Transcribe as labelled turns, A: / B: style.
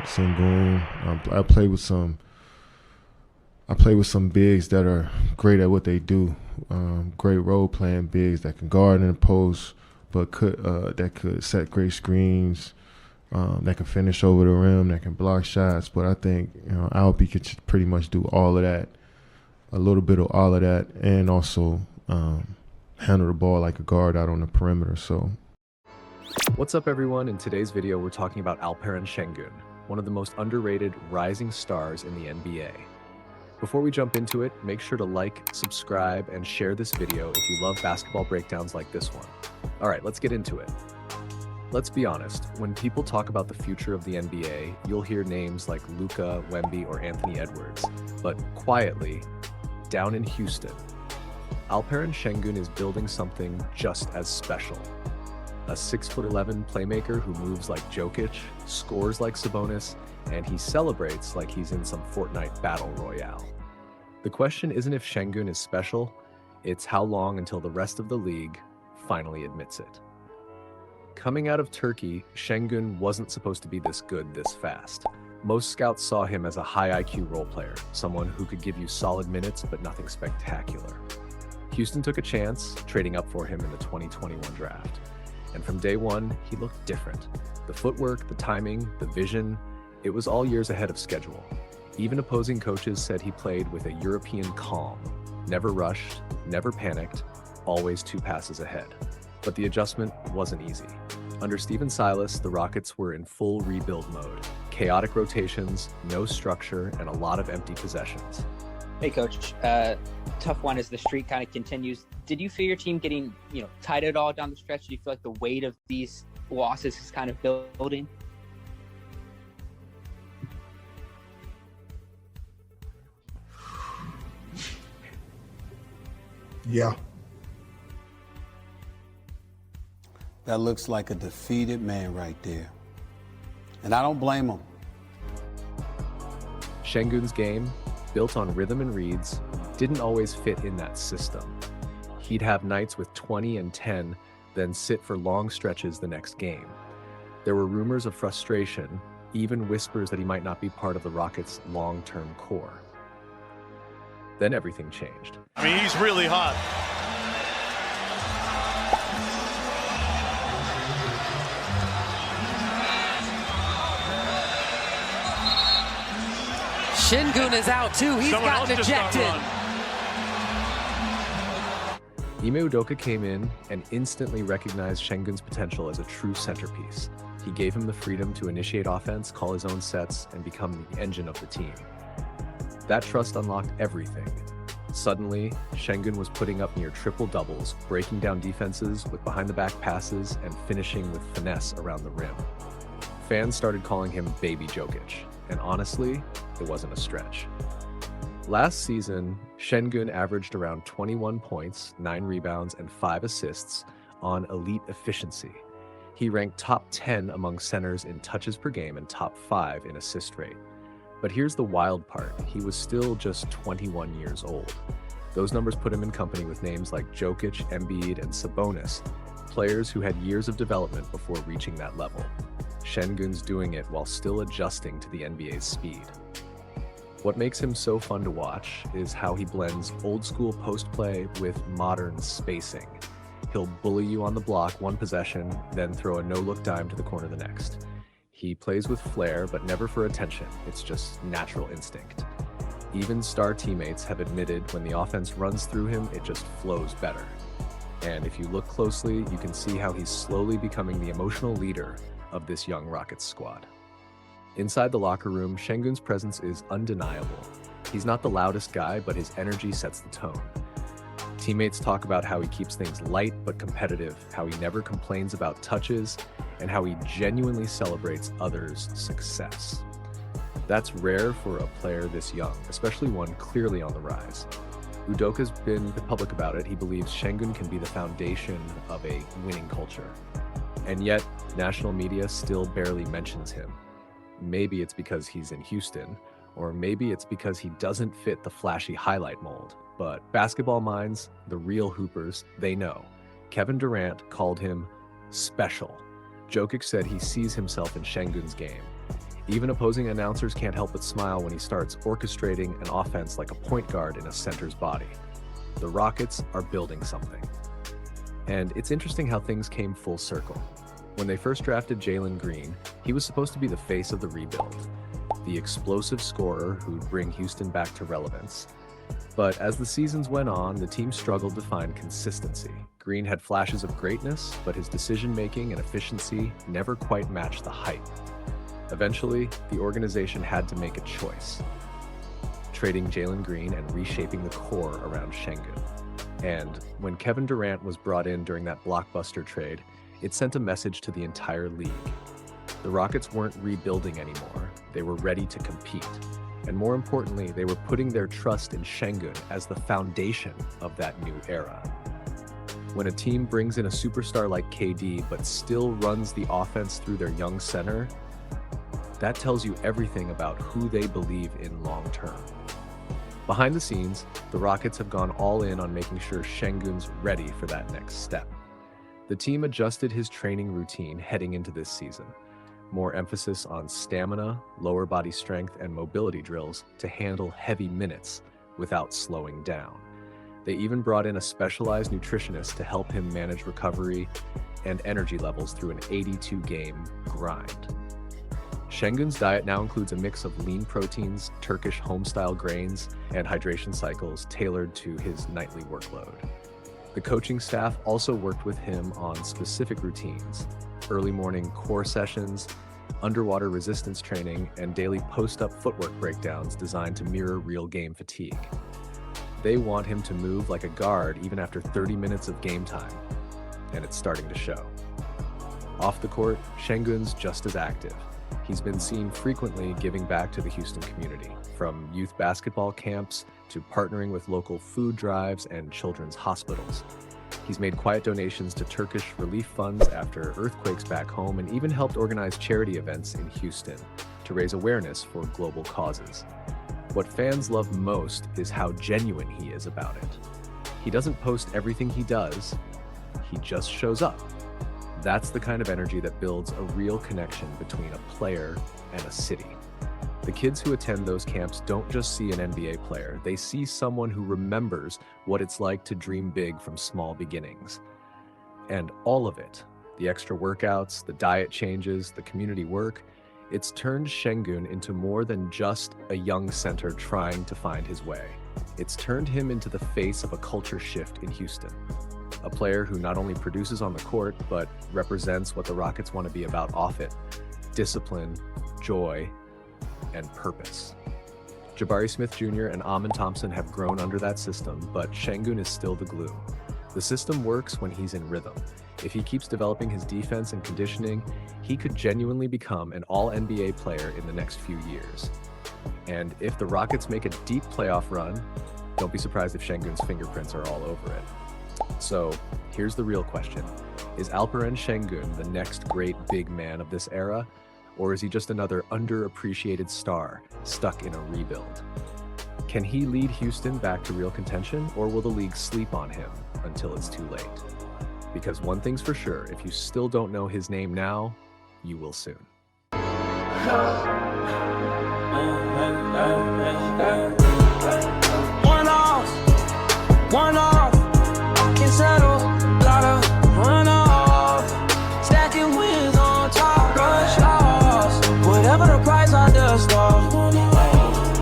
A: Şengün. I play with some. I play with some bigs that are great at what they do. Great role playing bigs that can guard in the post, but that could set great screens. That can finish over the rim. That can block shots. But I think Alpi could pretty much do all of that, a little bit of all of that, and also handle the ball like a guard out on the perimeter. So.
B: What's up, everyone? In today's video, we're talking about Alperen Şengün, one of the most underrated rising stars in the NBA. Before we jump into it, make sure to like, subscribe, and share this video if you love basketball breakdowns like this one. All right, let's get into it. Let's be honest, when people talk about the future of the NBA, you'll hear names like Luka, Wemby, or Anthony Edwards. But quietly, down in Houston, Alperen Şengün is building something just as special. A 6'11" playmaker who moves like Jokic, scores like Sabonis, and he celebrates like he's in some Fortnite battle royale. The question isn't if Şengün is special, it's how long until the rest of the league finally admits it. Coming out of Turkey, Şengün wasn't supposed to be this good this fast. Most scouts saw him as a high IQ role player, someone who could give you solid minutes but nothing spectacular. Houston took a chance, trading up for him in the 2021 draft. And from day one, he looked different. The footwork, the timing, the vision, it was all years ahead of schedule. Even opposing coaches said he played with a European calm, never rushed, never panicked, always 2 passes ahead. But the adjustment wasn't easy. Under Stephen Silas, the Rockets were in full rebuild mode. Chaotic rotations, no structure, and a lot of empty possessions.
C: Hey, Coach. Tough one as the streak kind of continues. Did you feel your team getting, tight at all down the stretch? Do you feel like the weight of these losses is kind of building?
D: Yeah.
E: That looks like a defeated man right there. And I don't blame him.
B: Şengün's game, built on rhythm and reads, didn't always fit in that system. He'd have nights with 20 and 10, then sit for long stretches the next game. There were rumors of frustration, even whispers that he might not be part of the Rockets' long-term core. Then everything changed.
F: I mean, he's really hot.
G: Şengün is out too. He's got ejected.
B: Ime Udoka came in and instantly recognized Şengün's potential as a true centerpiece. He gave him the freedom to initiate offense, call his own sets, and become the engine of the team. That trust unlocked everything. Suddenly, Şengün was putting up near triple doubles, breaking down defenses with behind-the-back passes and finishing with finesse around the rim. Fans started calling him Baby Jokic, and honestly, it wasn't a stretch. Last season, Şengün averaged around 21 points, 9 rebounds, and 5 assists on elite efficiency. He ranked top 10 among centers in touches per game and top 5 in assist rate. But here's the wild part. He was still just 21 years old. Those numbers put him in company with names like Jokic, Embiid, and Sabonis, players who had years of development before reaching that level. Şengün's doing it while still adjusting to the NBA's speed. What makes him so fun to watch is how he blends old school post play with modern spacing. He'll bully you on the block one possession, then throw a no-look dime to the corner the next. He plays with flair, but never for attention. It's just natural instinct. Even star teammates have admitted when the offense runs through him, it just flows better. And if you look closely, you can see how he's slowly becoming the emotional leader of this young Rockets squad. Inside the locker room, Şengün's presence is undeniable. He's not the loudest guy, but his energy sets the tone. Teammates talk about how he keeps things light but competitive, how he never complains about touches, and how he genuinely celebrates others' success. That's rare for a player this young, especially one clearly on the rise. Udoka's been public about it. He believes Şengün can be the foundation of a winning culture. And yet, national media still barely mentions him. Maybe it's because he's in Houston, or maybe it's because he doesn't fit the flashy highlight mold. But basketball minds, the real hoopers, they know. Kevin Durant called him special. Jokic said he sees himself in Şengün's game. Even opposing announcers can't help but smile when he starts orchestrating an offense like a point guard in a center's body. The Rockets are building something. And it's interesting how things came full circle. When they first drafted Jalen Green, he was supposed to be the face of the rebuild, the explosive scorer who'd bring Houston back to relevance. But as the seasons went on, the team struggled to find consistency. Green had flashes of greatness, but his decision-making and efficiency never quite matched the hype. Eventually, the organization had to make a choice, trading Jalen Green and reshaping the core around Şengün. And when Kevin Durant was brought in during that blockbuster trade, it sent a message to the entire league. The Rockets weren't rebuilding anymore. They were ready to compete. And more importantly, they were putting their trust in Şengün as the foundation of that new era. When a team brings in a superstar like KD but still runs the offense through their young center, that tells you everything about who they believe in long term. Behind the scenes, the Rockets have gone all in on making sure Şengün's ready for that next step. The team adjusted his training routine heading into this season. More emphasis on stamina, lower body strength, and mobility drills to handle heavy minutes without slowing down. They even brought in a specialized nutritionist to help him manage recovery and energy levels through an 82-game grind. Şengün's diet now includes a mix of lean proteins, Turkish home-style grains, and hydration cycles tailored to his nightly workload. The coaching staff also worked with him on specific routines: early morning core sessions, underwater resistance training, and daily post-up footwork breakdowns designed to mirror real game fatigue. They want him to move like a guard even after 30 minutes of game time, and it's starting to show. Off the court, Şengün's just as active. He's been seen frequently giving back to the Houston community, from youth basketball camps to partnering with local food drives and children's hospitals. He's made quiet donations to Turkish relief funds after earthquakes back home, and even helped organize charity events in Houston to raise awareness for global causes. What fans love most is how genuine he is about it. He doesn't post everything he does, he just shows up. That's the kind of energy that builds a real connection between a player and a city. The kids who attend those camps don't just see an NBA player, they see someone who remembers what it's like to dream big from small beginnings. And all of it, the extra workouts, the diet changes, the community work, it's turned Şengün into more than just a young center trying to find his way. It's turned him into the face of a culture shift in Houston. A player who not only produces on the court, but represents what the Rockets want to be about off it: discipline, joy, and purpose. Jabari Smith Jr. and Amen Thompson have grown under that system, but Şengün is still the glue. The system works when he's in rhythm. If he keeps developing his defense and conditioning, he could genuinely become an all-NBA player in the next few years. And if the Rockets make a deep playoff run, don't be surprised if Şengün's fingerprints are all over it. So here's the real question. Is Alperen Şengün the next great big man of this era? Or is he just another underappreciated star stuck in a rebuild? Can he lead Houston back to real contention, or will the league sleep on him until it's too late? Because one thing's for sure, if you still don't know his name now, you will soon.
D: One off, can settle, gotta run off. Stacking wins on top, rush lost. Whatever the price, I just lost.